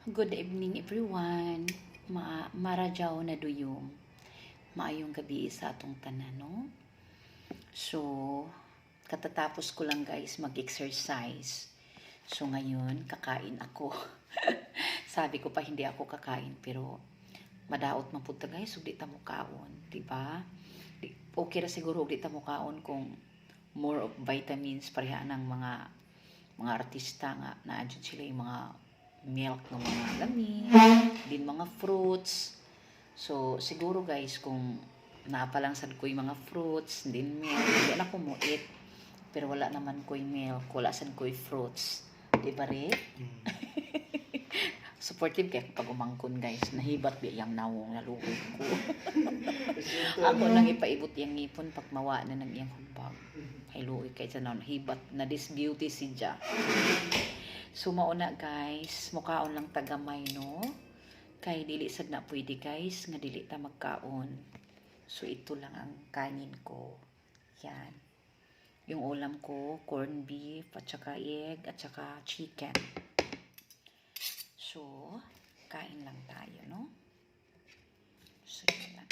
Good evening everyone. Marajaw na duyom. Maayong gabi sa atong tanan, no? So, katatapos ko lang guys mag-exercise. So ngayon, kakain ako. Sabi ko pa hindi ako kakain pero madaot man punta guys, ug di ta mo kaon, di ba? Okay ra siguro ug di ta mo kaon kung more of vitamins pareha ng mga artista nga naadjud sila yung mga milk ng mga lami, din mga fruits. So, siguro guys, kung napalang sad ko yung mga fruits, din milk, hindi na ko mo eat. Pero wala naman ko yung milk, wala sad ko yung fruits. Di ba rin? Supportive kaya pag umangkon guys, nahibat ba yung nawong naluoy ko. Ako nang ipaibot yung ngipon pag mawa na ng iyang hubag. Ay luoy kay sa nahibat na this beauty si Ja. So mauna guys, mukhaon lang tagamay no. Kay dili sad na pwede guys, nga dili ta magkaon. So ito lang ang kanin ko. Yan. Yung ulam ko, corned beef, at saka egg, at saka chicken. So, kain lang tayo, no? So, yun lang.